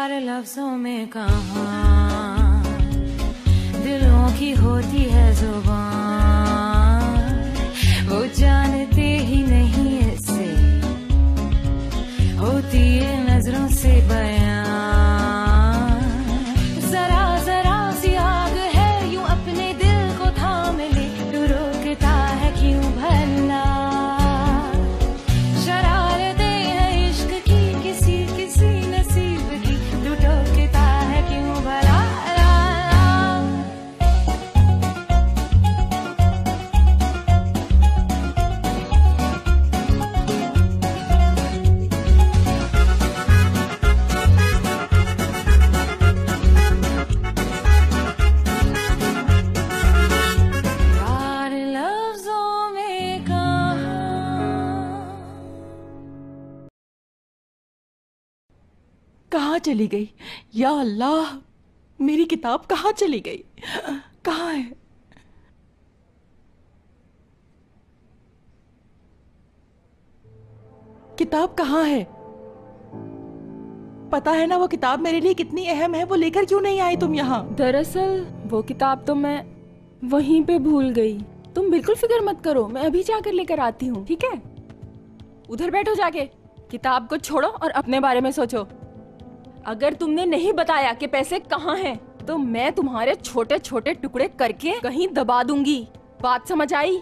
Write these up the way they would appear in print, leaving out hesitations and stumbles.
प्यार लफ्जों में कहाँ दिलों की होती है जुबान, वो जानते ही नहीं इससे होती है नजरों से बयां। जरा जरा सी आग है यूं अपने दिल को थाम ले, तू रोकता है क्यों भला? शरारतें हैं इश्क की किसी किसी नसीब की, तू टोकता है क्यों भला? कहाँ चली गई? या अल्लाह, मेरी किताब कहाँ चली गई? कहाँ है? किताब कहाँ है? पता है ना वो किताब मेरे लिए कितनी अहम है, वो लेकर क्यों नहीं आई तुम यहाँ? दरअसल वो किताब तो मैं वहीं पे भूल गई। तुम बिल्कुल फिक्र मत करो, मैं अभी जाकर लेकर आती हूँ, ठीक है? उधर बैठो जाके, किताब को छोड़ो और अपने बारे में सोचो। अगर तुमने नहीं बताया कि पैसे कहाँ हैं, तो मैं तुम्हारे छोटे छोटे टुकड़े करके कहीं दबा दूंगी। बात समझ आई?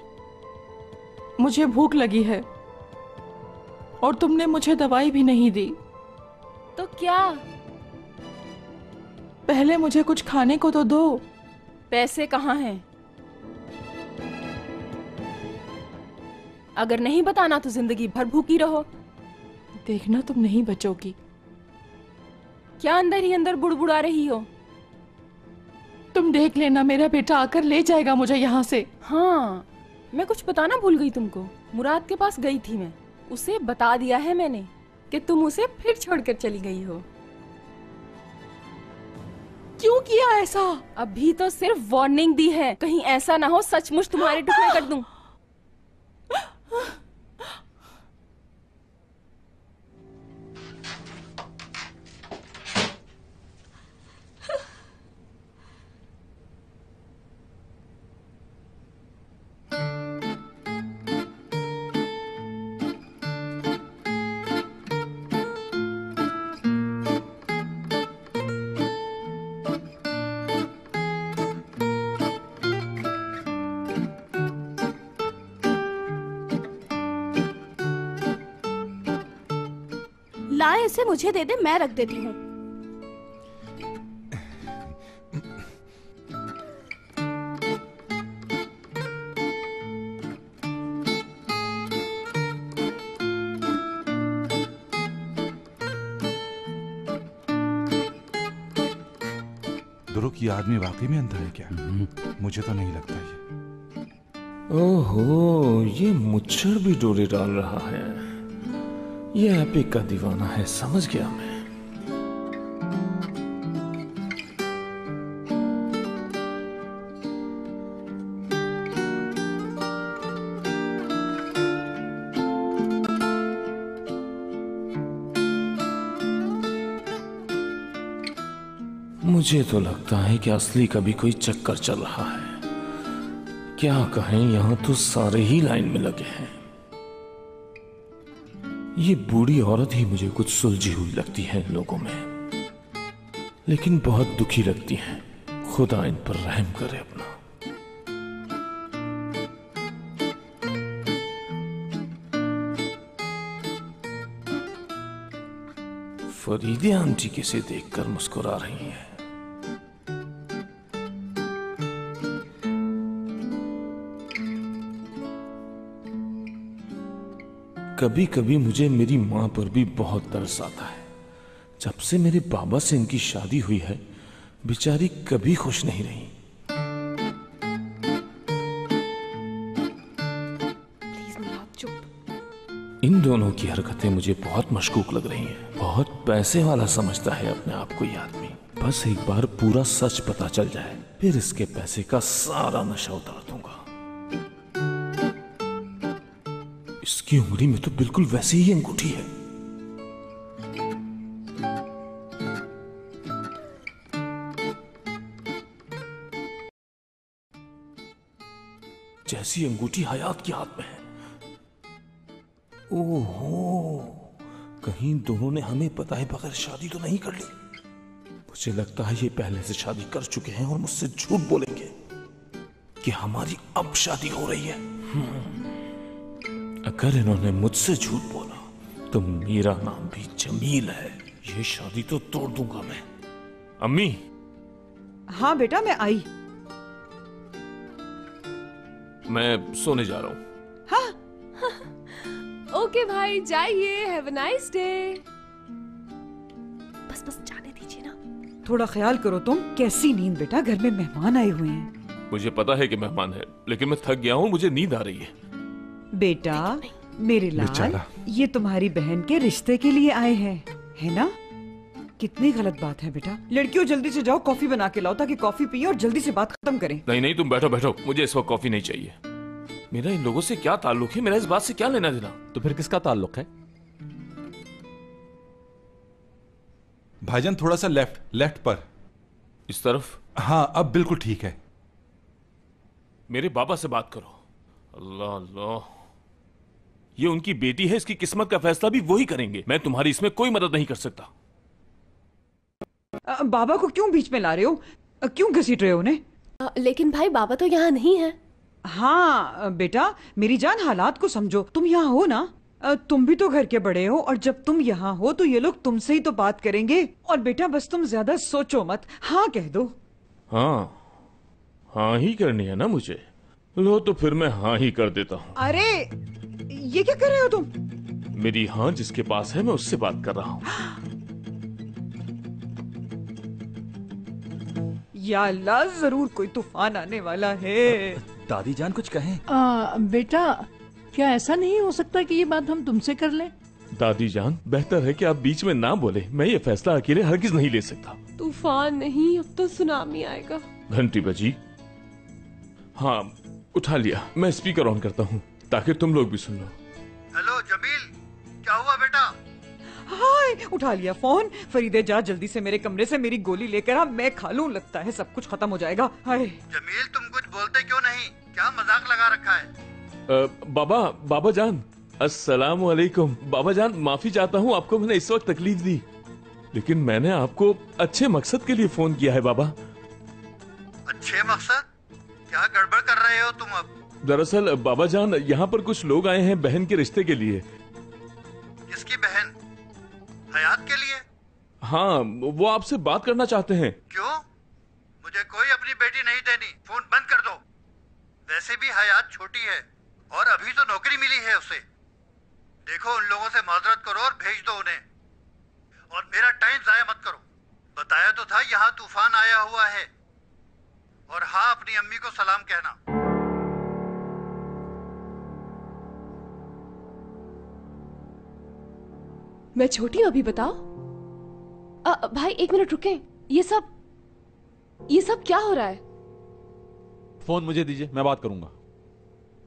मुझे भूख लगी है और तुमने मुझे दवाई भी नहीं दी। तो क्या? पहले मुझे कुछ खाने को तो दो। पैसे कहाँ हैं? अगर नहीं बताना तो जिंदगी भर भूखी रहो। देखना तुम नहीं बचोगी। क्या अंदर ही अंदर बुड़बुड़ा रही हो? तुम देख लेना, मेरा बेटा आकर ले जाएगा मुझे यहाँ से। हाँ, मैं कुछ बताना भूल गई तुमको। मुराद के पास गई थी मैं, उसे बता दिया है मैंने कि तुम उसे फिर छोड़कर चली गई हो। क्यों किया ऐसा? अभी तो सिर्फ वार्निंग दी है, कहीं ऐसा ना हो सचमुच तुम्हारे टुकड़े कर दूं। ला, इसे मुझे दे दे, मैं रख देती हूँ। दुरुक, ये आदमी वाकई में अंधा है क्या? मुझे तो नहीं लगता ये। ओहो, ये मुच्छर भी डोरे डाल रहा है। ये एपिक का दीवाना है, समझ गया मैं। मुझे तो लगता है कि असली का भी कोई चक्कर चल रहा है। क्या कहें, यहां तो सारे ही लाइन में लगे हैं। ये बूढ़ी औरत ही मुझे कुछ सुलझी हुई लगती है इन लोगों में, लेकिन बहुत दुखी लगती है। खुदा इन पर रहम करे अपना। फरीदे आंटी किसे देखकर मुस्कुरा रही है। कभी कभी मुझे मेरी मां पर भी बहुत तरस आता है। जब से मेरे बाबा से इनकी शादी हुई है, बेचारी कभी खुश नहीं रही। प्लीज मुराद, चुप। इन दोनों की हरकतें मुझे बहुत मशकूक लग रही हैं। बहुत पैसे वाला समझता है अपने आप को ये आदमी। बस एक बार पूरा सच पता चल जाए, फिर इसके पैसे का सारा नशा उतार दूंगा। इसकी उंगली में तो बिल्कुल वैसी ही अंगूठी है। जैसी अंगूठी हयात के हाथ में है। ओहो, कहीं दोनों ने हमें बताए बगैर शादी तो नहीं कर ली। मुझे लगता है ये पहले से शादी कर चुके हैं और मुझसे झूठ बोलेंगे कि हमारी अब शादी हो रही है। अगर इन्होंने मुझसे झूठ बोला तो मेरा नाम भी जमील है। ये शादी तो तोड़ दूंगा मैं। अम्मी। हाँ बेटा, मैं आई। मैं सोने जा रहा हूँ। ओके भाई, जाइए। Have a nice day. बस बस जाने दीजिए ना। थोड़ा ख्याल करो तुम। कैसी नींद बेटा, घर में मेहमान आए हुए हैं। मुझे पता है कि मेहमान है, लेकिन मैं थक गया हूँ, मुझे नींद आ रही है। बेटा मेरे लाल, बेचारा। ये तुम्हारी बहन के रिश्ते के लिए आए हैं, है ना? कितनी गलत बात है बेटा। लड़कियों जल्दी से जाओ, कॉफी बना के लाओ ताकि कॉफी पिए और जल्दी से बात खत्म करें। नहीं नहीं, तुम बैठो बैठो, मुझे इस वक्त कॉफी नहीं चाहिए। मेरा इन लोगों से क्या ताल्लुक है? मेरा इस बात से क्या लेना देना? तो फिर किसका ताल्लुक है? भाईजान थोड़ा सा लेफ्ट पर। इस तरफ? हाँ, अब बिल्कुल ठीक है। मेरे बाबा से बात करो। अल्लाह अल्लाह, ये उनकी बेटी है, इसकी किस्मत का फैसला भी वही करेंगे। मैं तुम्हारी इसमें कोई मदद नहीं कर सकता। बाबा को क्यों बीच में ला रहे हो? क्यों घसीट रहे हो उन्हें? लेकिन भाई बाबा तो यहाँ नहीं है। हाँ बेटा, मेरी जान, हालात को समझो। तुम यहाँ हो ना, तुम भी तो घर के बड़े हो, और जब तुम यहाँ हो तो ये लोग तुमसे ही तो बात करेंगे। और बेटा बस तुम ज्यादा सोचो मत, हाँ कह दो। हाँ ही करनी है ना मुझे? लो तो फिर मैं हाँ ही कर देता हूँ। अरे ये क्या कर रहे हो तुम? मेरी हाँ जिसके पास है, मैं उससे बात कर रहा हूँ। या अल्लाह, जरूर कोई तूफान आने वाला है। दादी जान कुछ कहें? बेटा, क्या ऐसा नहीं हो सकता कि ये बात हम तुमसे कर लें? दादी जान, बेहतर है कि आप बीच में ना बोले। मैं ये फैसला अकेले हरगिज नहीं ले सकता। तूफान नहीं, अब तो सुनामी आएगा। घंटी बजी। हाँ, उठा लिया। मैं स्पीकर ऑन करता हूँ ताकि तुम लोग भी सुन लो। हेलो जमील, क्या हुआ बेटा? हाय, उठा लिया फोन। फरीदे जा जल्दी से मेरे कमरे से मेरी गोली लेकर आ, मैं खा लूं, लगता है सब कुछ खत्म हो जाएगा। हाय जमील, तुम कुछ बोलते क्यों नहीं? क्या मजाक लगा रखा है? बाबा जान, अस्सलाम वालेकुम। बाबा जान, माफी चाहता हूँ, आपको मैंने इस वक्त तकलीफ दी, लेकिन मैंने आपको अच्छे मकसद के लिए फोन किया है बाबा। अच्छे मकसद? क्या गड़बड़ कर रहे हो तुम अब? दरअसल बाबा जान, यहाँ पर कुछ लोग आए हैं बहन के रिश्ते के लिए। किसकी बहन? हयात के लिए? हाँ, वो आपसे बात करना चाहते हैं। क्यों? मुझे कोई अपनी बेटी नहीं देनी। फोन बंद कर दो। वैसे भी हयात छोटी है और अभी तो नौकरी मिली है उसे। देखो, उन लोगों से माजरत करो और भेज दो उन्हें, और मेरा टाइम जाया मत करो। बताया तो था यहाँ तूफान आया हुआ है। और हाँ, अपनी अम्मी को सलाम कहना। मैं छोटी हूँ, अभी बताओ। भाई एक मिनट रुकें। ये सब क्या हो रहा है? फोन मुझे दीजिए, मैं बात करूंगा।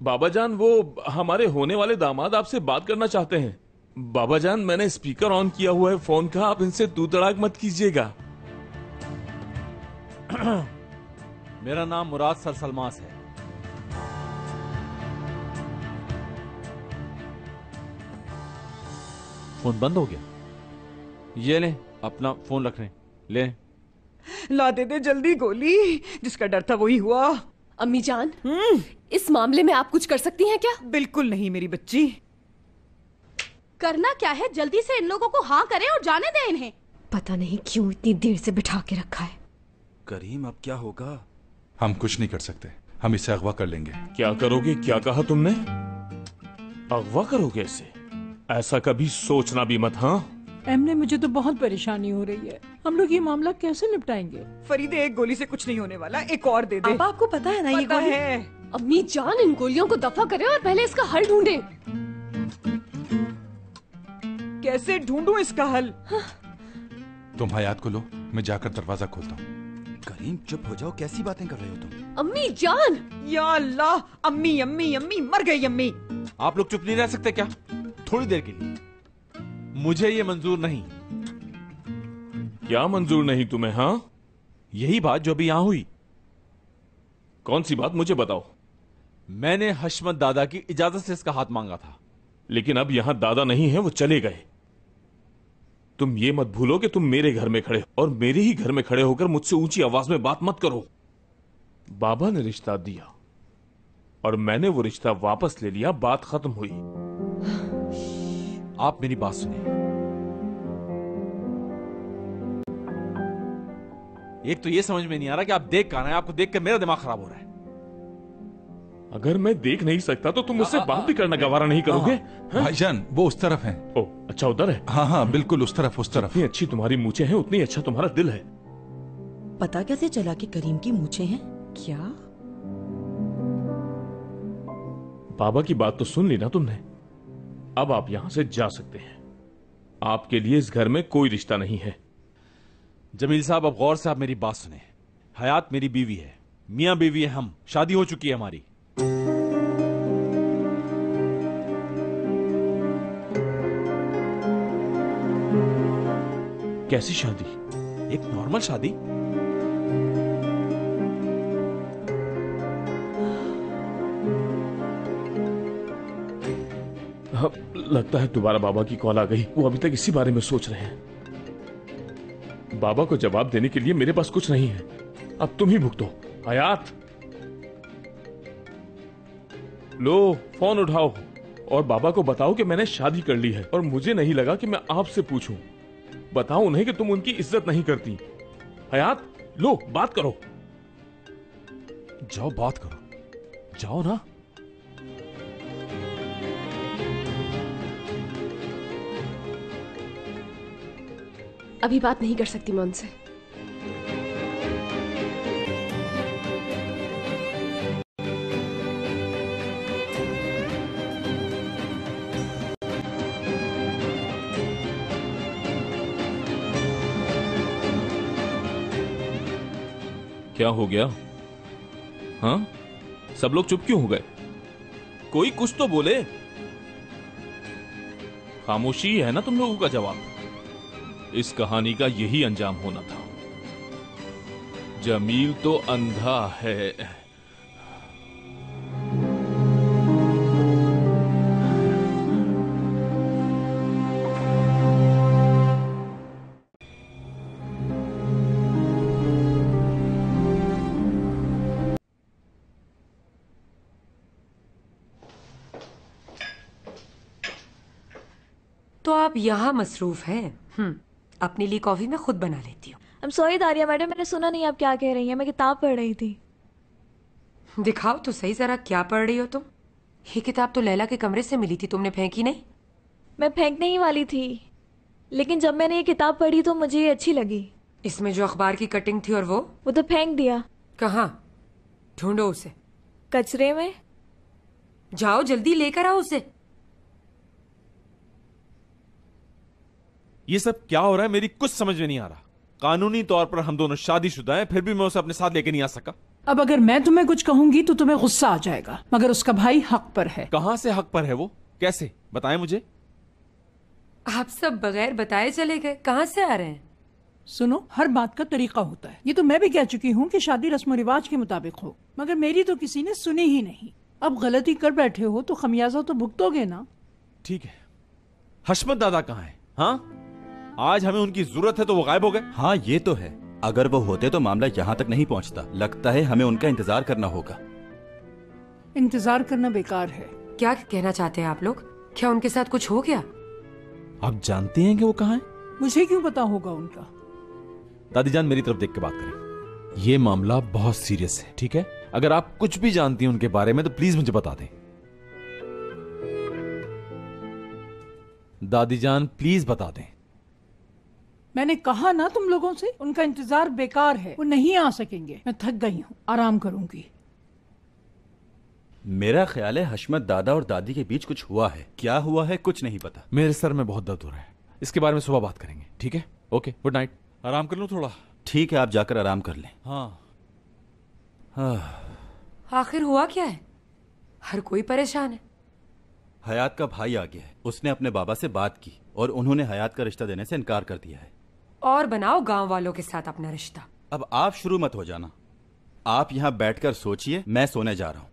बाबा जान, वो हमारे होने वाले दामाद आपसे बात करना चाहते हैं। बाबा जान, मैंने स्पीकर ऑन किया हुआ है फोन का, आप इनसे तू तड़ाक मत कीजिएगा। मेरा नाम मुराद सरसलमास है। फोन बंद हो गया। ये ले, अपना फोन रख रहे, ले। ला दे जल्दी गोली, जिसका डर था वही हुआ। अम्मी जान, इस मामले में आप कुछ कर सकती हैं क्या? बिल्कुल नहीं मेरी बच्ची। करना क्या है, जल्दी से इन लोगों को हाँ करें और जाने दें इन्हें। पता नहीं क्यों इतनी देर से बिठा के रखा है। करीम, अब क्या होगा? हम कुछ नहीं कर सकते, हम इसे अगवा कर लेंगे। क्या करोगे? क्या कहा तुमने? अगवा करोगे इसे? ऐसा कभी सोचना भी मत। हाँ एमने, मुझे तो बहुत परेशानी हो रही है। हम लोग ये मामला कैसे निपटाएंगे? फरीदे, एक गोली से कुछ नहीं होने वाला, एक और दे दे। आपको पता है ना ये पता गोली है। अम्मी जान, इन गोलियों को दफा करें और पहले इसका हल ढूंढें। कैसे ढूंढूं इसका हल? तुम हयात को लो, मैं जाकर दरवाजा खोलता हूँ। करीम चुप हो जाओ, कैसी बातें कर रहे हो तुम? अम्मी जान! या अल्लाह, अम्मी अम्मी अम्मी, मर गई अम्मी। आप लोग चुप नहीं रह सकते क्या? थोड़ी देर के लिए। मुझे ये मंजूर नहीं। क्या मंजूर नहीं तुम्हें? हाँ, यही बात जो अभी यहां हुई। कौन सी बात? मुझे बताओ। मैंने हशमत दादा की इजाजत से इसका हाथ मांगा था। लेकिन अब यहां दादा नहीं है, वो चले गए। तुम ये मत भूलो कि तुम मेरे घर में खड़े और मेरे ही घर में खड़े होकर मुझसे ऊंची आवाज में बात मत करो। बाबा ने रिश्ता दिया और मैंने वो रिश्ता वापस ले लिया, बात खत्म हुई। आप मेरी बात सुनिए। एक तो ये समझ में नहीं आ रहा कि आप देख कहां रहे हैं। आपको देखकर मेरा दिमाग खराब हो रहा है। अगर मैं देख नहीं सकता तो तुम मुझसे बात भी करना गवारा नहीं करोगे? भाईजान वो उस तरफ हैं। ओ अच्छा, उधर है। हाँ हाँ बिल्कुल उस तरफ, उस तरफ। जितनी अच्छी तुम्हारी मूछें हैं उतनी अच्छा तुम्हारा दिल है। पता कैसे चला कि करीम की मूछें हैं? क्या? बाबा की बात तो सुन ली ना तुमने। अब आप यहां से जा सकते हैं। आपके लिए इस घर में कोई रिश्ता नहीं है। जमील साहब, अब गौर से आप मेरी बात सुने। हयात मेरी बीवी है, मियां बीवी है हम, शादी हो चुकी है हमारी। कैसी शादी? एक नॉर्मल शादी। हाँ, लगता है दोबारा बाबा की कॉल आ गई। वो अभी तक इसी बारे में सोच रहे हैं। बाबा को जवाब देने के लिए मेरे पास कुछ नहीं है। अब तुम ही भुगतो। हयात, लो फोन उठाओ और बाबा को बताओ कि मैंने शादी कर ली है और मुझे नहीं लगा कि मैं आपसे पूछूं। बताओ उन्हें कि तुम उनकी इज्जत नहीं करती। हयात, लो बात करो। जाओ बात करो, जाओ ना। अभी बात नहीं कर सकती मैं उनसे। क्या हो गया? हाँ, सब लोग चुप क्यों हो गए? कोई कुछ तो बोले। खामोशी है ना तुम लोगों का जवाब। इस कहानी का यही अंजाम होना था। जमील तो अंधा है। तो आप यहाँ मसरूफ हैं। अपने लिए कॉफी मैं खुद बना लेती हूँ। I'm sorry दारिया मैडम, मैंने सुना नहीं आप क्या कह रही हैं। मैं किताब पढ़ रही थी। दिखाओ तो सही जरा, क्या पढ़ रही हो तुम? ये किताब तो लैला के कमरे से मिली थी, तुमने फेंकी नहीं? मैं फेंकने ही वाली थी, लेकिन जब मैंने ये किताब पढ़ी तो मुझे ये अच्छी लगी। इसमें जो अखबार की कटिंग थी और वो तो फेंक दिया। कहाँ? ढूंढो उसे। कचरे में। जाओ जल्दी लेकर आओ उसे। ये सब क्या हो रहा है? मेरी कुछ समझ में नहीं आ रहा। कानूनी तौर पर हम दोनों शादीशुदा हैं, फिर भी मैं उसे अपने साथ लेके नहीं आ सका। अब अगर मैं तुम्हें कुछ कहूंगी तो तुम्हें गुस्सा आ जाएगा, मगर उसका भाई हक पर है। कहां से हक पर है वो? कैसे? बताएं मुझे। आप सब बगैर बताए चले गए, कहां से आ रहे हैं? सुनो, हर बात का तरीका होता है। ये तो मैं भी कह चुकी हूँ कि शादी रस्म रिवाज के मुताबिक हो, मगर मेरी तो किसी ने सुनी ही नहीं। अब गलती कर बैठे हो तो खमियाजा तो भुगतोगे ना। ठीक है, हशमत दादा कहाँ है? हाँ, आज हमें उनकी जरूरत है तो वो गायब हो गए। हाँ ये तो है, अगर वो होते तो मामला यहाँ तक नहीं पहुँचता। लगता है हमें उनका इंतजार करना होगा। इंतजार करना बेकार है। क्या कहना चाहते हैं आप लोग? क्या उनके साथ कुछ हो गया? आप जानते हैं कि वो कहाँ है? मुझे क्यों पता होगा उनका? दादी जान, मेरी तरफ देख के बात करें। ये मामला बहुत सीरियस है, ठीक है? अगर आप कुछ भी जानती हैं उनके बारे में तो प्लीज मुझे बता दें। दादी जान प्लीज बता दें। मैंने कहा ना तुम लोगों से, उनका इंतजार बेकार है, वो नहीं आ सकेंगे। मैं थक गई हूँ, आराम करूंगी। मेरा ख्याल है हशमत दादा और दादी के बीच कुछ हुआ है। क्या हुआ है कुछ नहीं पता। मेरे सर में बहुत दर्द हो रहा है, इसके बारे में सुबह बात करेंगे, ठीक है? Okay, good night. आराम कर लूं थोड़ा? ठीक है, आप जाकर आराम कर लें। हाँ। आखिर हुआ क्या है? हर कोई परेशान है। हयात का भाई आ गया है। उसने अपने बाबा से बात की और उन्होंने हयात का रिश्ता देने से इनकार कर दिया है। और बनाओ गांव वालों के साथ अपना रिश्ता। अब आप शुरू मत हो जाना। आप यहाँ बैठकर सोचिए, मैं सोने जा रहा हूँ।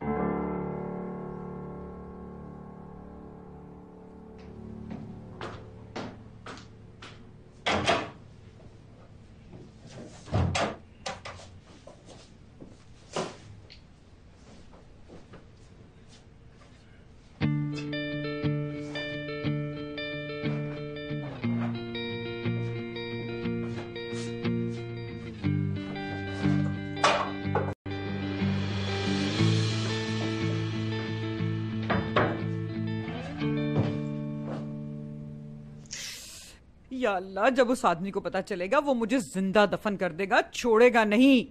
या अल्लाह, जब उस आदमी को पता चलेगा वो मुझे जिंदा दफन कर देगा, छोड़ेगा नहीं।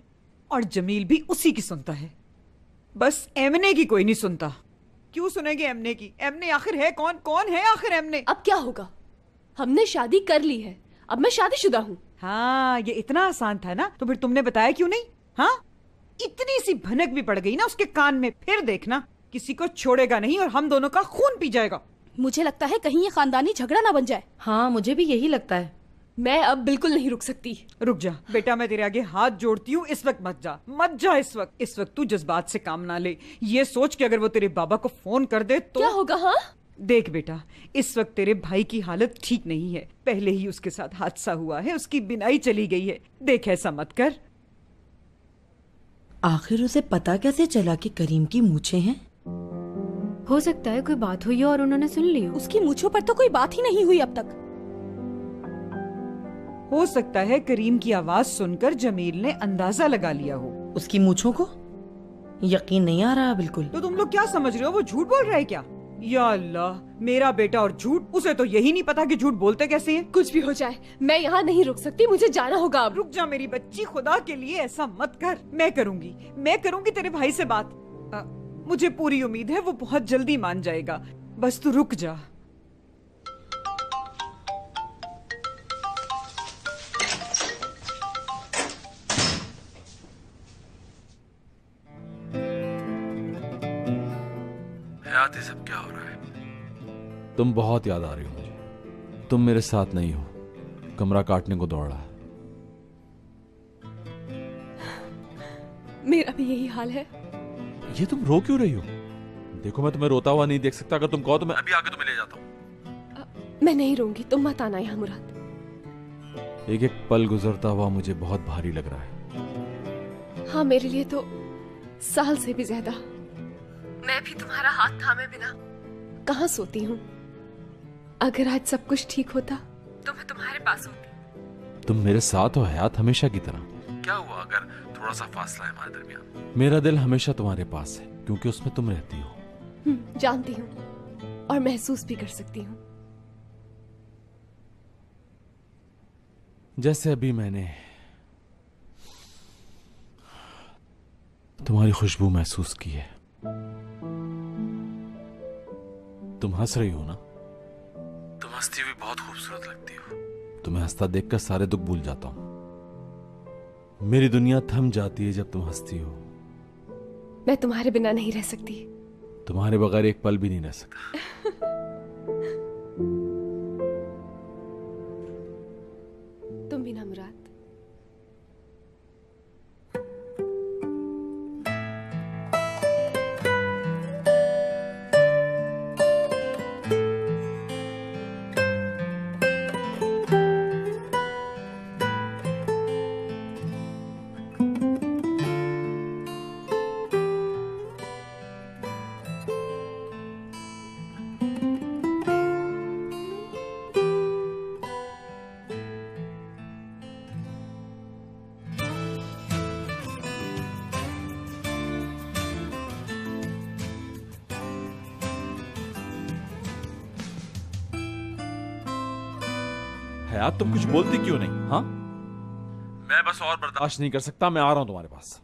और जमील भी उसी की सुनता है, बस एमने की कोई नहीं सुनता। क्यों सुनेंगे एमने की? एमने आखिर है कौन? कौन है आखिर एमने? अब क्या होगा? हमने शादी कर ली है, अब मैं शादीशुदा हूँ। हाँ, ये इतना आसान था ना, तो फिर तुमने बताया क्यों नहीं? हाँ, इतनी सी भनक भी पड़ गई ना उसके कान में, फिर देखना किसी को छोड़ेगा नहीं और हम दोनों का खून पी जाएगा। मुझे लगता है कहीं ये खानदानी झगड़ा ना बन जाए। हाँ, मुझे भी यही लगता है। मैं अब बिल्कुल नहीं रुक सकती। रुक जा बेटा, मैं तेरे आगे हाथ जोड़ती हूँ, इस वक्त मत जा, मत जा इस वक्त तू जज्बात से काम ना ले। ये सोच कि अगर वो तेरे बाबा को फोन कर दे तो क्या होगा? हाँ, देख बेटा, इस वक्त तेरे भाई की हालत ठीक नहीं है, पहले ही उसके साथ हादसा हुआ है, उसकी बिनाई चली गई है। देख ऐसा मत कर। आखिर उसे पता कैसे चला कि करीम की मूछें हैं? हो सकता है कोई बात हुई हो और उन्होंने सुन ली हो। उसकी मूछों पर तो कोई बात ही नहीं हुई अब तक। हो सकता है करीम की आवाज सुनकर जमील ने अंदाजा लगा लिया हो। उसकी मूछों को यकीन नहीं आ रहा बिल्कुल। तो तुम लोग क्या समझ रहे हो, वो झूठ बोल रहा है क्या? या अल्लाह, मेरा बेटा और झूठ, उसे तो यही नहीं पता कि झूठ बोलते कैसे हैं। कुछ भी हो जाए मैं यहाँ नहीं रुक सकती, मुझे जाना होगा अब। रुक जा मेरी बच्ची, खुदा के लिए ऐसा मत कर। मैं करूंगी तेरे भाई से बात। मुझे पूरी उम्मीद है वो बहुत जल्दी मान जाएगा, बस तू रुक जा। हयात, ये सब क्या हो रहा है? तुम बहुत याद आ रही हो मुझे। तुम मेरे साथ नहीं हो, कमरा काटने को दौड़ा। मेरा भी यही हाल है। ये तुम रो क्यों रही हो? देखो, मैं तुम्हें रोता हुआ नहीं देख सकता। अगर तुम कहो तो मैं अभी आके तुम्हें ले जाता हूँ। मैं नहीं रोऊंगी, तुम मत आना यहाँ मुराद। एक एक पल गुजरता हुआ मुझे बहुत भारी लग रहा है। हाँ, मेरे लिए तो साल से भी ज्यादा। मैं भी तुम्हारा हाथ थामे बिना कहाँ सोती हूँ। अगर आज सब कुछ ठीक होता तो मैं तुम्हारे पास होती। तुम मेरे साथ हो हयात, हमेशा की तरह। क्या हुआ अगर थोड़ा सा फासला है हमारे दरमियान? मेरा दिल हमेशा तुम्हारे पास है, क्योंकि उसमें तुम रहती हो। जानती हूँ और महसूस भी कर सकती हूँ। जैसे अभी मैंने तुम्हारी खुशबू महसूस की है। तुम हंस रही हो ना? तुम हंसती हुई बहुत खूबसूरत लगती हो। तुम्हें हंसता देखकर सारे दुख भूल जाता हूं। मेरी दुनिया थम जाती है जब तुम हंसती हो। मैं तुम्हारे बिना नहीं रह सकती। तुम्हारे बगैर एक पल भी नहीं रह सकता। तुम भी ना मुराद। हयात, तुम कुछ बोलती क्यों नहीं? हाँ, मैं बस और बर्दाश्त नहीं कर सकता। मैं आ रहा हूं तुम्हारे पास।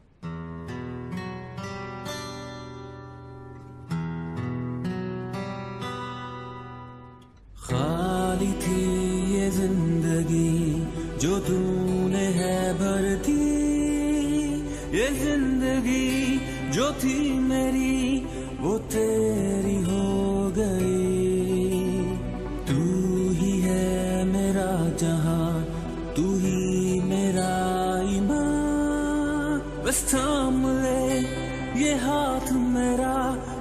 खाली थी ये जिंदगी जो तूने है भर दी, ये जिंदगी जो थी मेरी वो तेरी हो गई। तू ही है मेरा जहां, तू ही मेरा ईमान, बस थाम ले ये हाथ मेरा,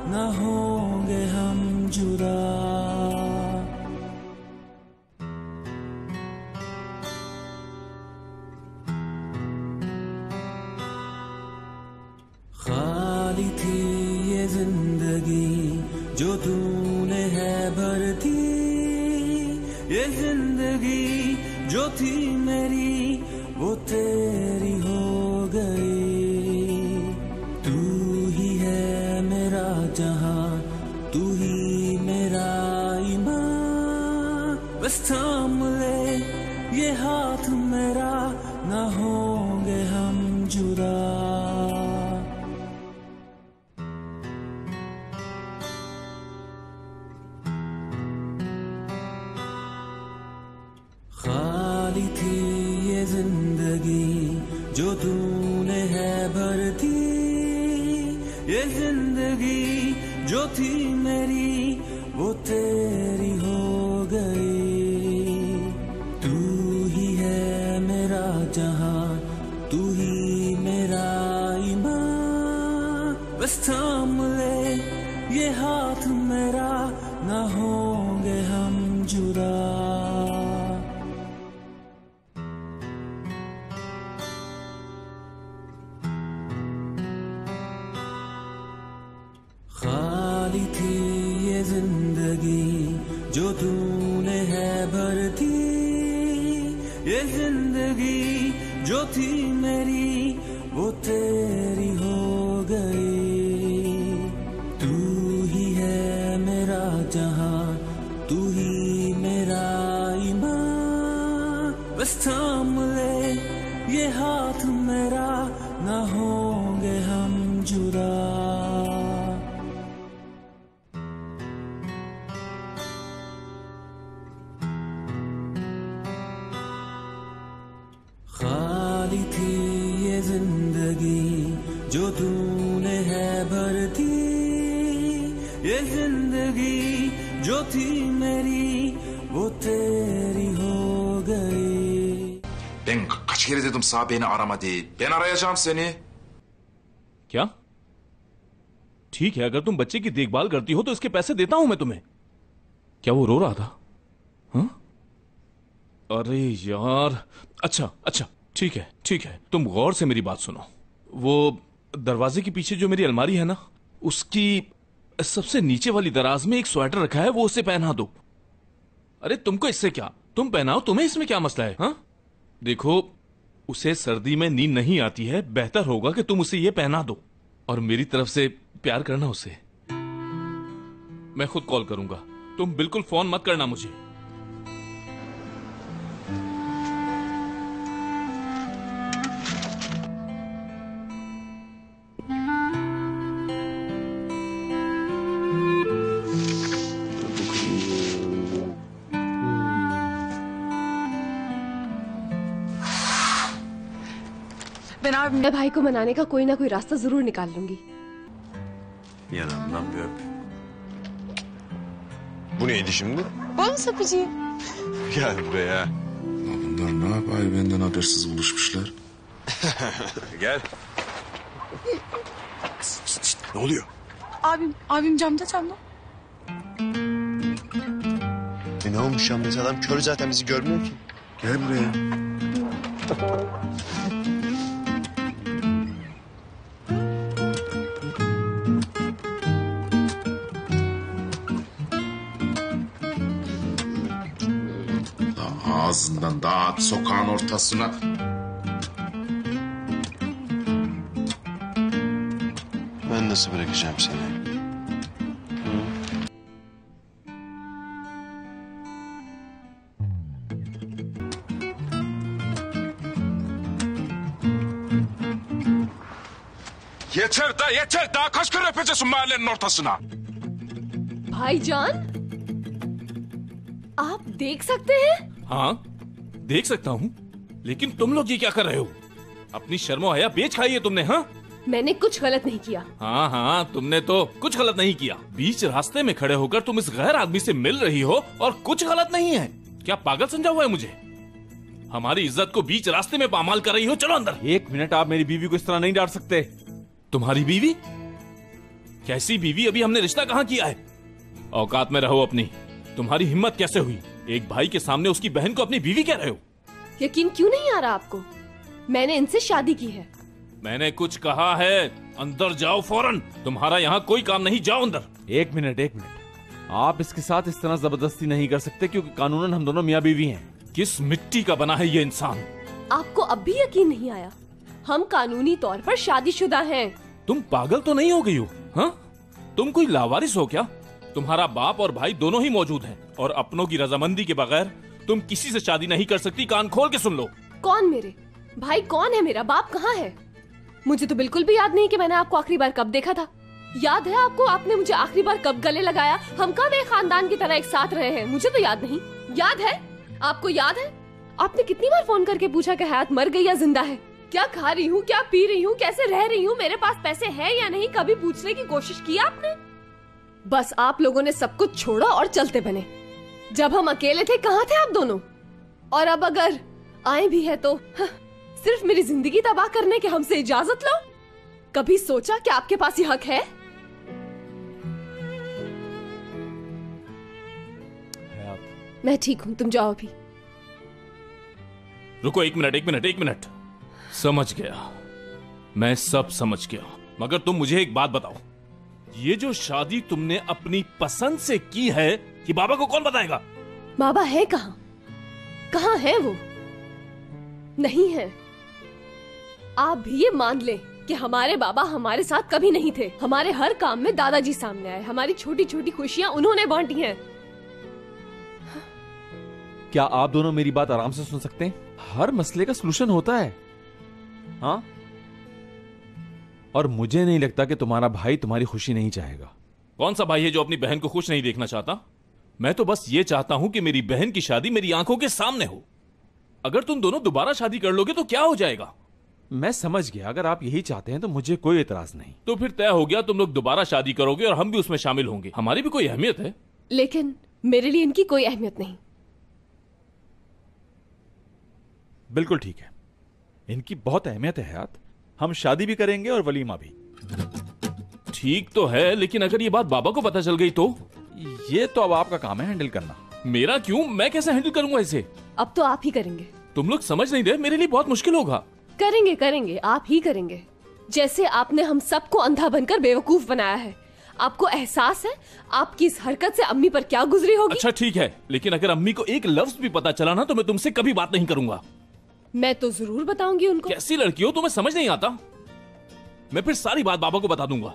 ना होंगे हम जुदा। खाली थी ये जिंदगी जो तूने है भर दी, ये जिंदगी जो थी मेरी वो तेरी हो गई। तू ही है मेरा जहां, तू ही मेरा ईमान, बस थाम ले हाथ मेरा ना होंगे हम जुदा। खाली थी ये जिंदगी जो तूने है भर दी, ये जिंदगी जो थी मेरी वो तेरी हो गई। तू ही है मेरा जहां, तू ही मेरा ईमान, बस थाम ले ये हाथ मेरा ना होंगे हम जुदा। खाली थी ये जिंदगी जो तूने है भर दी, ये जिंदगी जो थी मेरी वो तेरी हो गई। तू ही है मेरा जहां, तू ही मेरा ईमान, बस थाम ले ये हाथ मेरा ना होंगे हम जुदा। खाली थी ये जिंदगी जो तूने है भर दी, ये जिंदगी जो थी मेरी वो तेरी हो गई। Ben kaç kere dedim sana beni arama diye. Ben arayacağım seni. क्या? ठीक है, अगर तुम बच्चे की देखभाल करती हो तो इसके पैसे देता हूं मैं तुम्हें। क्या वो रो रहा था? हाँ? अरे यार, अच्छा अच्छा ठीक है, तुम गौर से मेरी बात सुनो। वो दरवाजे के पीछे जो मेरी अलमारी है ना, उसकी सबसे नीचे वाली दराज में एक स्वेटर रखा है, वो उसे पहना दो। अरे तुमको इससे क्या, तुम पहनाओ, तुम्हें इसमें क्या मसला है? हाँ देखो, उसे सर्दी में नींद नहीं आती है, बेहतर होगा कि तुम उसे ये पहना दो और मेरी तरफ से प्यार करना उसे। मैं खुद कॉल करूंगा, तुम बिल्कुल फोन मत करना मुझे। मैं भाई को मनाने का कोई ना कोई रास्ता जरूर निकाल लूंगी। Yanağımdan bir öp. Bu neydi şimdi? Ben sapıcıyım. Gel buraya. Bunlar ne yapar benden habersiz buluşmuşlar. Gel. Ne oluyor? Abim camda. Ne olmuş ya? Mesela adam kör zaten, bizi görmüyor ki. Gel buraya. Ağzından dağıt sokağın ortasına. Ben nasıl bırakacağım seni? Yeter da yeter. Daha kaç kere öpeceksin mahallenin ortasına? भाईजान, आप देख सकते हैं? हाँ देख सकता हूँ, लेकिन तुम लोग ये क्या कर रहे हो? अपनी शर्मो हया बेच खाई है तुमने। हाँ मैंने कुछ गलत नहीं किया। हाँ तुमने तो कुछ गलत नहीं किया। बीच रास्ते में खड़े होकर तुम इस गैर आदमी से मिल रही हो और कुछ गलत नहीं है। क्या पागल समझा हुआ है मुझे? हमारी इज्जत को बीच रास्ते में पामाल कर रही हो। चलो अंदर। एक मिनट, आप मेरी बीवी को इस तरह नहीं डांट सकते। तुम्हारी बीवी? कैसी बीवी? अभी हमने रिश्ता कहाँ किया है? औकात में रहो अपनी। तुम्हारी हिम्मत कैसे हुई? एक भाई के सामने उसकी बहन को अपनी बीवी कह रहे हो? यकीन क्यों नहीं आ रहा आपको? मैंने इनसे शादी की है। मैंने कुछ कहा है? अंदर जाओ फौरन। तुम्हारा यहाँ कोई काम नहीं, जाओ अंदर। एक मिनट, आप इसके साथ इस तरह जबरदस्ती नहीं कर सकते, क्योंकि कानूनन हम दोनों मियाँ बीवी हैं। किस मिट्टी का बना है ये इंसान? आपको अब भी यकीन नहीं आया? हम कानूनी तौर पर शादीशुदा हैं। तुम पागल तो नहीं हो गई हो? हाँ तुम कोई लावारिस हो क्या? तुम्हारा बाप और भाई दोनों ही मौजूद हैं और अपनों की रजामंदी के बगैर तुम किसी से शादी नहीं कर सकती, कान खोल के सुन लो। कौन मेरे भाई, कौन है मेरा बाप, कहाँ है? मुझे तो बिल्कुल भी याद नहीं कि मैंने आपको आखिरी बार कब देखा था। याद है आपको आपने मुझे आखिरी बार कब गले लगाया? हम कब एक खानदान की तरह एक साथ रहे हैं? मुझे तो याद नहीं। याद है आपको? याद है आपने कितनी बार फोन करके पूछा कि हयात मर गई या जिंदा है? क्या खा रही हूँ, क्या पी रही हूँ, कैसे रह रही हूँ, मेरे पास पैसे हैं या नहीं, कभी पूछने की कोशिश की आपने? बस आप लोगों ने सब कुछ छोड़ा और चलते बने। जब हम अकेले थे कहाँ थे आप दोनों? और अब अगर आए भी है तो सिर्फ मेरी जिंदगी तबाह करने के हमसे इजाजत लो। कभी सोचा कि आपके पास ये हक है? मैं ठीक हूँ, तुम जाओ अभी। रुको, एक मिनट। समझ गया, मैं सब समझ गया, मगर तुम मुझे एक बात बताओ, ये जो शादी तुमने अपनी पसंद से की है, ये बाबा को कौन बताएगा? बाबा है कहाँ? कहाँ है वो? नहीं है। आप भी ये मान ले कि हमारे बाबा हमारे साथ कभी नहीं थे। हमारे हर काम में दादाजी सामने आए, हमारी छोटी छोटी खुशियां उन्होंने बांटी हैं। क्या आप दोनों मेरी बात आराम से सुन सकते हैं? हर मसले का सलूशन होता है, हाँ? और मुझे नहीं लगता कि तुम्हारा भाई तुम्हारी खुशी नहीं चाहेगा। कौन सा भाई है जो अपनी बहन को खुश नहीं देखना चाहता? मैं तो बस ये चाहता हूं कि मेरी बहन की शादी मेरी आंखों के सामने हो। अगर तुम दोनों दोबारा शादी कर लोगे तो क्या हो जाएगा? मैं समझ गया, अगर आप यही चाहते हैं तो मुझे कोई एतराज नहीं। तो फिर तय हो गया, तुम लोग दोबारा शादी करोगे और हम भी उसमें शामिल होंगे। हमारी भी कोई अहमियत है। लेकिन मेरे लिए इनकी कोई अहमियत नहीं। बिल्कुल ठीक है, इनकी बहुत अहमियत है हयात। हम शादी भी करेंगे और वलीमा भी। ठीक तो है, लेकिन अगर ये बात बाबा को पता चल गई तो? ये तो अब आपका काम है हैंडल करना। मेरा क्यों? मैं कैसे हैंडल करूंगा इसे? अब तो आप ही करेंगे। तुम लोग समझ नहीं रहे, मेरे लिए बहुत मुश्किल होगा। करेंगे, आप ही करेंगे। जैसे आपने हम सबको अंधा बनकर बेवकूफ बनाया है। आपको एहसास है आपकी इस हरकत से अम्मी पर क्या गुजरी होगी? अच्छा ठीक है, लेकिन अगर अम्मी को एक लफ्ज भी पता चला ना तो मैं तुमसे कभी बात नहीं करूंगा। मैं तो जरूर बताऊंगी उनको। कैसी लड़की हो, तुम्हें समझ नहीं आता? मैं फिर सारी बात बाबा को बता दूंगा।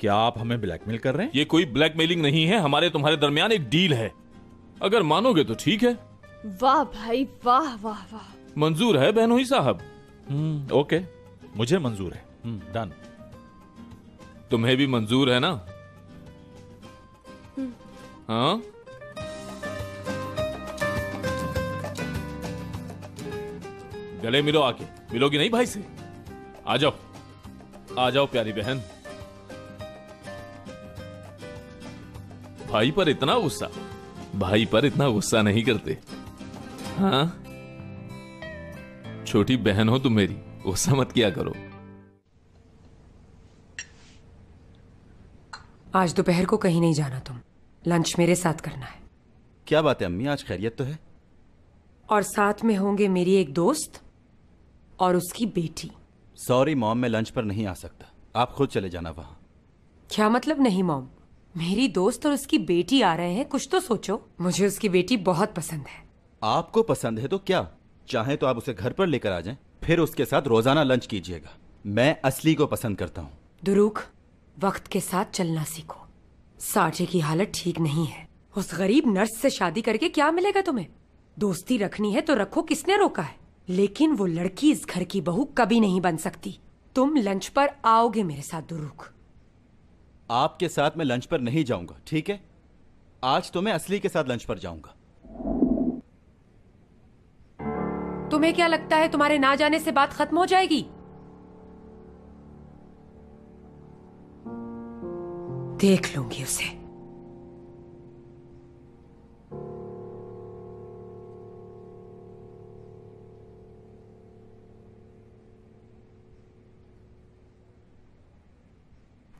क्या आप हमें ब्लैकमेल कर रहे हैं? ये कोई ब्लैकमेलिंग नहीं है, हमारे तुम्हारे दरमियान एक डील है। अगर मानोगे तो ठीक है। वाह भाई वाह वाह वाह। मंजूर है बहनोई साहब? ओके, मुझे मंजूर है। डन। तुम्हें भी मंजूर है ना? हाँ? गले मिलो आके। मिलोगी नहीं भाई से? आ जाओ प्यारी बहन। भाई पर इतना गुस्सा नहीं करते। हाँ, छोटी बहन हो तुम मेरी, गुस्सा मत किया करो। आज दोपहर को कहीं नहीं जाना, तुम लंच मेरे साथ करना है। क्या बात है अम्मी, आज खैरियत तो है? और साथ में होंगे मेरी एक दोस्त और उसकी बेटी। सॉरी मॉम, मैं लंच पर नहीं आ सकता, आप खुद चले जाना वहां। क्या मतलब नहीं मॉम? मेरी दोस्त और उसकी बेटी आ रहे हैं, कुछ तो सोचो। मुझे उसकी बेटी बहुत पसंद है। आपको पसंद है तो क्या, चाहे तो आप उसे घर पर लेकर आ जाएं, फिर उसके साथ रोजाना लंच कीजिएगा। मैं असली को पसंद करता हूँ। दुरूक, वक्त के साथ चलना सीखो। साठे की हालत ठीक नहीं है। उस गरीब नर्स से शादी करके क्या मिलेगा तुम्हें? दोस्ती रखनी है तो रखो, किसने रोका है? लेकिन वो लड़की इस घर की बहू कभी नहीं बन सकती। तुम लंच पर आओगे मेरे साथ दुरूक? आपके साथ मैं लंच पर नहीं जाऊंगा, ठीक है? आज तो मैं असली के साथ लंच पर जाऊंगा। तुम्हें क्या लगता है तुम्हारे ना जाने से बात खत्म हो जाएगी? देख लूंगी उसे।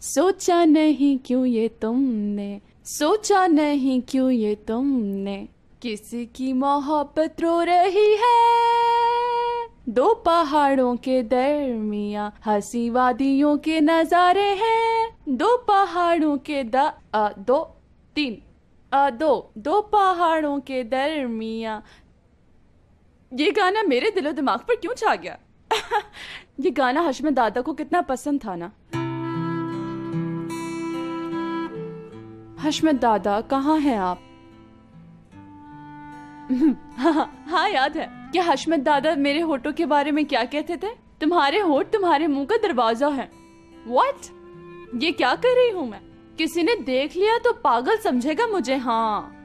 सोचा नहीं क्यों ये तुमने, सोचा नहीं क्यों ये तुमने, किसी की मोहब्बत रो रही है। दो पहाड़ों के दरमियां हंसी वादियों के नजारे हैं। दो पहाड़ों के दो पहाड़ों के दरमियां। ये गाना मेरे दिलो दिमाग पर क्यों छा गया? ये गाना हशमत दादा को कितना पसंद था ना। हशमत दादा कहाँ हैं आप? हाँ याद है। क्या हशमत दादा मेरे होठों के बारे में क्या कहते थे? तुम्हारे होठ तुम्हारे मुंह का दरवाजा है। What? ये क्या कर रही हूँ मैं? किसी ने देख लिया तो पागल समझेगा मुझे। हाँ,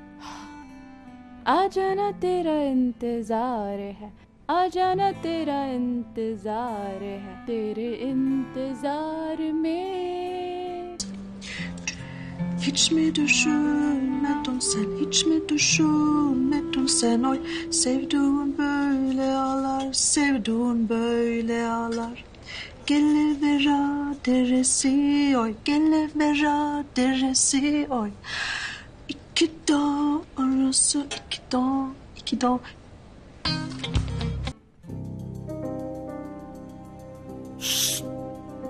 आ जाना तेरा इंतजार है, आ जाना तेरा इंतजार है, तेरे इंतजार में। Hiç mi düşünmedin sen, hiç mi düşünmedin sen, oy sevduğun böyle ağlar, sevduğun böyle ağlar. Gelivera deresi oy, gelivera deresi oy. İki dağ arası, iki dağ, iki dağ.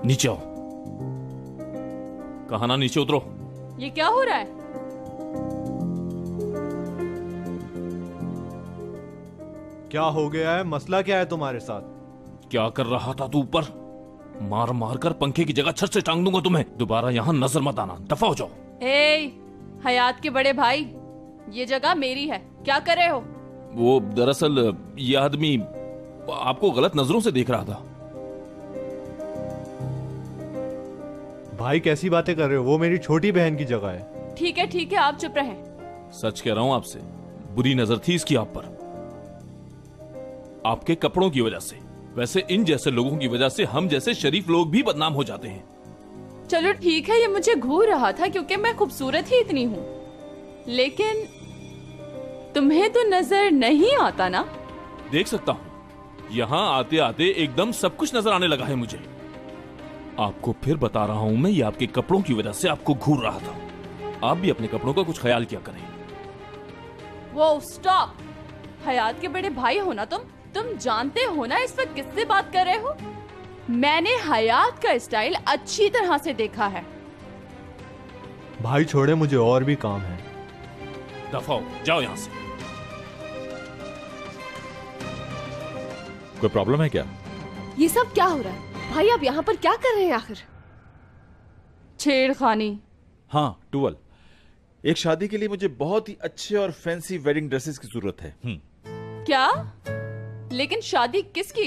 नीचे आओ। कहा ना नीचे उतरो। ये क्या हो रहा है? क्या हो गया है? मसला क्या है तुम्हारे साथ? क्या कर रहा था तू ऊपर? मार मार कर पंखे की जगह छत से टांग दूंगा तुम्हें। दोबारा यहाँ नजर मत आना, दफा हो जाओ। ए, हयात के बड़े भाई, ये जगह मेरी है, क्या कर रहे हो? वो दरअसल ये आदमी आपको गलत नजरों से देख रहा था। भाई कैसी बातें कर रहे हो? वो मेरी छोटी बहन की जगह है। ठीक है, आप चुप रहें। सच कह रहा हूं आपसे, बुरी नजर थी इसकी आप पर, आपके कपड़ों की वजह से। वैसे इन जैसे लोगों की वजह से हम जैसे शरीफ लोग भी बदनाम हो जाते हैं। चलो ठीक है, ये मुझे घूर रहा था क्योंकि मैं खूबसूरत ही इतनी हूँ, लेकिन तुम्हें तो नजर नहीं आता ना? देख सकता हूँ, यहाँ आते आते एकदम सब कुछ नजर आने लगा है मुझे। आपको फिर बता रहा हूँ मैं, ये आपके कपड़ों की वजह से आपको घूर रहा था। आप भी अपने कपड़ों का कुछ ख्याल किया करें। वो स्टॉप! हयात के बड़े भाई हो ना तुम जानते हो ना इस वक्त किससे बात कर रहे हो? मैंने हयात का स्टाइल अच्छी तरह से देखा है। भाई छोड़े, मुझे और भी काम है। दफा हो जाओ यहाँ से। कोई प्रॉब्लम है क्या? ये सब क्या हो रहा है? भाई आप यहाँ पर क्या कर रहे हैं आखिर? छेड़खानी। हाँ, टूवल। एक शादी के लिए मुझे बहुत ही अच्छे और फैंसी वेडिंग ड्रेसेस की जरूरत है। क्या? लेकिन शादी किसकी?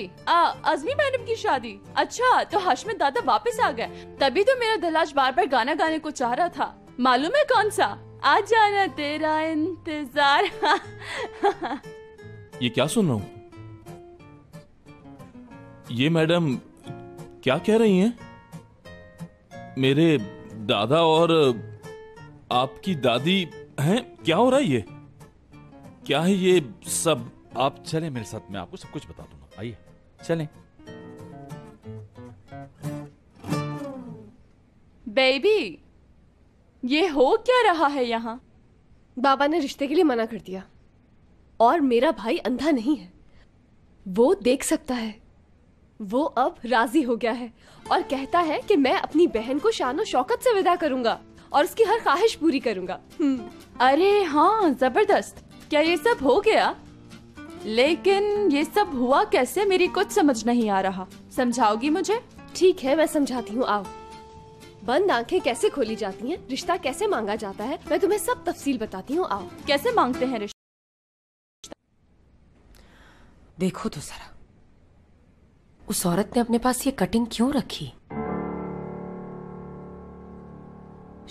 अज़मी मैडम की शादी। अच्छा, तो हशमत दादा वापस आ गए, तभी तो मेरा दलाज बार बार गाना गाने को चाह रहा था। मालूम है कौन सा? आ जाना तेरा इंतजार। ये क्या सुन रहा हूँ? ये मैडम क्या कह रही हैं? मेरे दादा और आपकी दादी हैं? क्या हो रहा है ये? क्या है ये सब? आप चलें मेरे साथ, मैं आपको सब कुछ बता दूंगा। आइए चलें। बेबी, ये हो क्या रहा है यहाँ? बाबा ने रिश्ते के लिए मना कर दिया, और मेरा भाई अंधा नहीं है, वो देख सकता है। वो अब राजी हो गया है और कहता है कि मैं अपनी बहन को शान शौकत से विदा करूंगा और उसकी हर ख्वाहिश पूरी करूंगा। अरे हाँ, जबरदस्त। क्या ये सब हो गया? लेकिन ये सब हुआ कैसे? मेरी कुछ समझ नहीं आ रहा। समझाओगी मुझे? ठीक है, मैं समझाती हूँ, आओ। बंद आंखें कैसे खोली जाती हैं, रिश्ता कैसे मांगा जाता है, मैं तुम्हें सब तफसील बताती हूँ, आओ। कैसे मांगते हैं रिश्ता? देखो तो जरा, उस औरत ने अपने पास ये कटिंग क्यों रखी?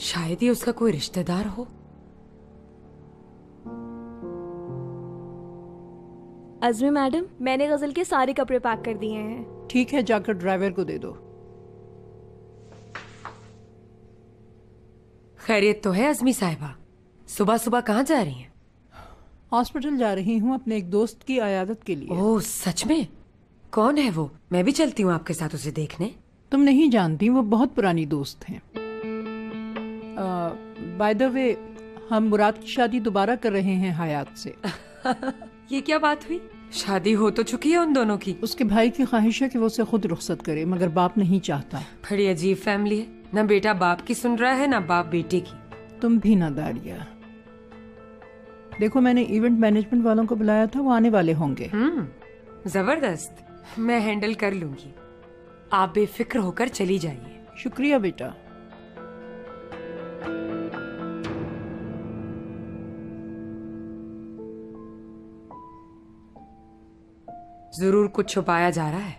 शायद ही उसका कोई रिश्तेदार हो। अज़मी मैडम, मैंने गजल के सारे कपड़े पैक कर दिए हैं। ठीक है, जाकर ड्राइवर को दे दो। खैरियत तो है अज़मी साहिबा? सुबह सुबह कहाँ जा रही हैं? हॉस्पिटल जा रही हूँ अपने एक दोस्त की अयादत के लिए। ओह, सच में? कौन है वो? मैं भी चलती हूँ आपके साथ उसे देखने। तुम नहीं जानती, वो बहुत पुरानी दोस्त हैं। बाय द वे, हम मुराद की शादी दोबारा कर रहे हैं हयात से। ये क्या बात हुई? शादी हो तो चुकी है उन दोनों की। उसके भाई की ख्वाहिश है कि वो उसे खुद रुखसत करे, मगर बाप नहीं चाहता। बड़ी अजीब फैमिली है, ना बेटा बाप की सुन रहा है ना बाप बेटे की। तुम भी ना दारिया। देखो, मैंने इवेंट मैनेजमेंट वालों को बुलाया था, वो आने वाले होंगे। जबरदस्त, मैं हैंडल कर लूंगी, आप बेफिक्र होकर चली जाइए। शुक्रिया बेटा। जरूर कुछ छुपाया जा रहा है।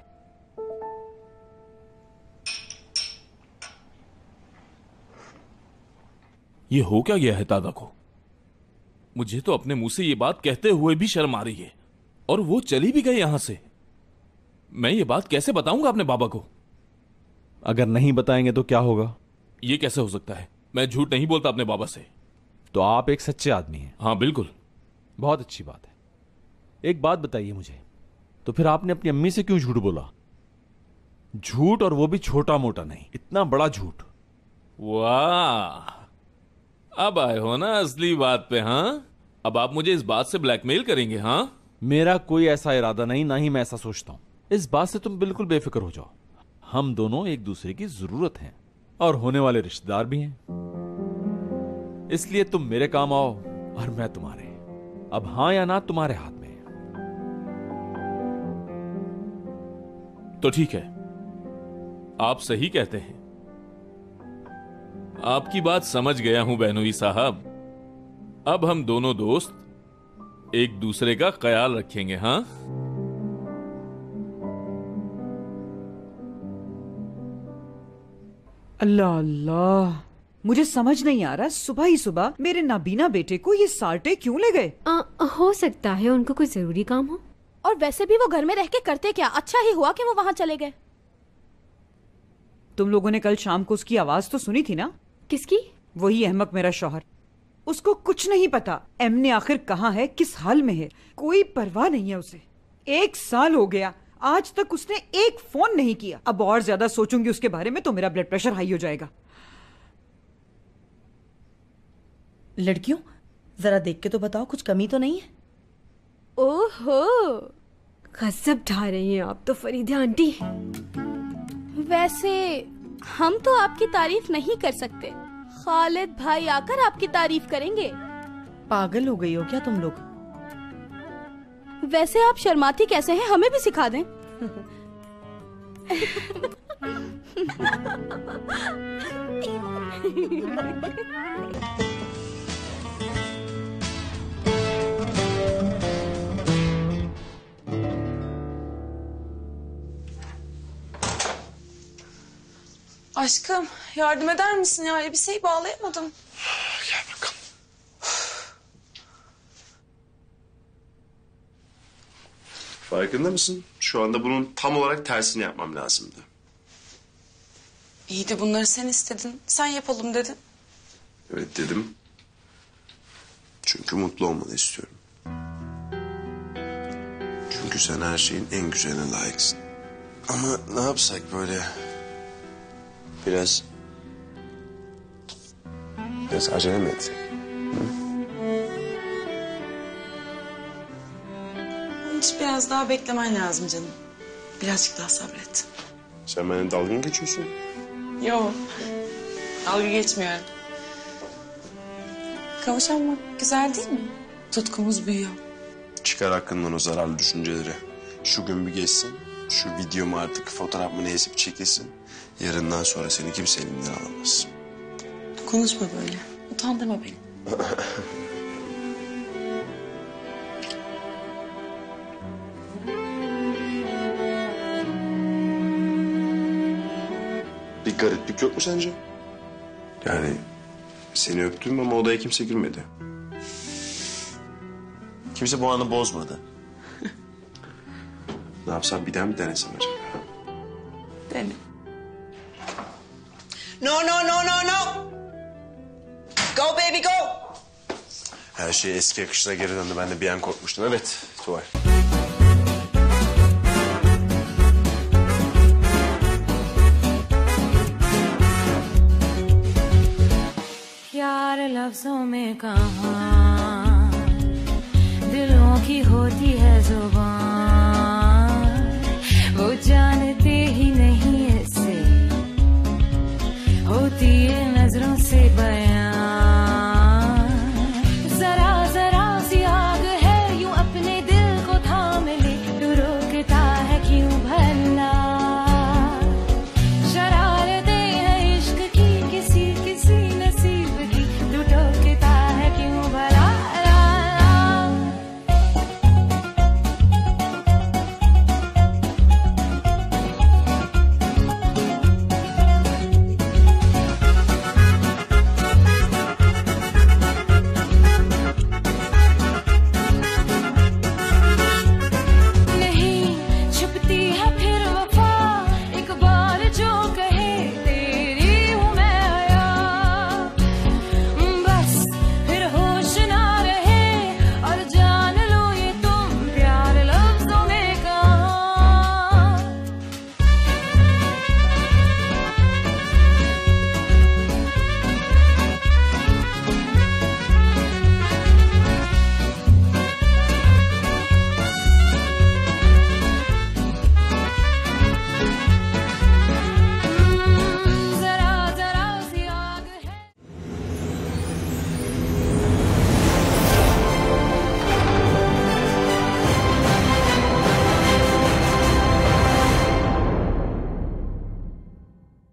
ये हो क्या गया है दादा को? मुझे तो अपने मुंह से ये बात कहते हुए भी शर्म आ रही है, और वो चली भी गई यहां से। मैं ये बात कैसे बताऊंगा अपने बाबा को? अगर नहीं बताएंगे तो क्या होगा? ये कैसे हो सकता है? मैं झूठ नहीं बोलता अपने बाबा से। तो आप एक सच्चे आदमी हैं। हाँ बिल्कुल। बहुत अच्छी बात है। एक बात बताइए मुझे, तो फिर आपने अपनी अम्मी से क्यों झूठ बोला? झूठ, और वो भी छोटा मोटा नहीं, इतना बड़ा झूठ। वाह, अब आए हो ना असली बात पे। हाँ, अब आप मुझे इस बात से ब्लैकमेल करेंगे? हाँ, मेरा कोई ऐसा इरादा नहीं, ना ही मैं ऐसा सोचता हूं। इस बात से तुम बिल्कुल बेफिक्र हो जाओ। हम दोनों एक दूसरे की जरूरत हैं और होने वाले रिश्तेदार भी हैं, इसलिए तुम मेरे काम आओ और मैं तुम्हारे। अब हाँ या ना तुम्हारे हाथ में है। तो ठीक है, आप सही कहते हैं। आपकी बात समझ गया हूं बहनोई साहब। अब हम दोनों दोस्त एक दूसरे का ख्याल रखेंगे। हाँ, अल्लाह अल्लाह, मुझे समझ नहीं आ रहा, सुबह ही सुबह मेरे नाबीना बेटे को ये साल्टे क्यों ले गए? हो सकता है उनको कोई जरूरी काम हो। और वैसे भी वो घर में रह के करते क्या? अच्छा ही हुआ कि वो वहाँ चले गए। तुम लोगों ने कल शाम को उसकी आवाज तो सुनी थी ना? किसकी? वही अहमक मेरा शौहर। उसको कुछ नहीं पता एम ने आखिर कहाँ है, किस हाल में है, कोई परवाह नहीं है उसे। 1 साल हो गया, आज तक उसने एक फोन नहीं किया। अब और ज्यादा सोचूंगी उसके बारे में तो मेरा ब्लड प्रेशर हाई हो जाएगा। लड़कियों, जरा देख के तो बताओ, कुछ कमी तो नहीं है? ओहो, गजब ढा रही हैं आप तो फरीदा आंटी। वैसे हम तो आपकी तारीफ नहीं कर सकते, खालिद भाई आकर आपकी तारीफ करेंगे। पागल हो गई हो क्या तुम लोग? वैसे आप शर्माती कैसे हैं, हमें भी सिखा दें। Aşkım, yardım eder misin ya? Elbiseyi bağlayamadım. Gel bakalım. Farkında mısın? Şu anda bunun tam olarak tersini yapmam lazımdı. İyi de bunları sen istedin. Sen yapalım dedin. Evet dedim. Çünkü mutlu olmanı istiyorum. Çünkü sen her şeyin en güzeline layıksın. Ama ne yapsak böyle... Biraz acele mi etsek? Hiç biraz daha beklemen lazım canım. Birazcık daha sabret. Sen benimle dalga mı geçiyorsun? Yok. Dalga geçmiyorum. Kavuşamamak güzel değil mi? Tutkumuz büyüyor. Çıkar hakkından o zararlı düşünceleri. Şu gün bir geçsin. Şu videomu artık fotoğrafımı neyse bir çekilsin. Yarından sonra seni kimse elimden alamaz. Konuşma böyle. Utandırma beni. Bir gariplik yok mu sence? Yani seni öptüm ama odaya kimse girmedi. Kimse bu anı bozmadı. Ne yapsam bir daha mı denesem acaba? Dene. No, no, no, no, no. Go baby go. Her şey eski akışına geri döndü. Ben de bir an korkmuştum. Evet, Tuval.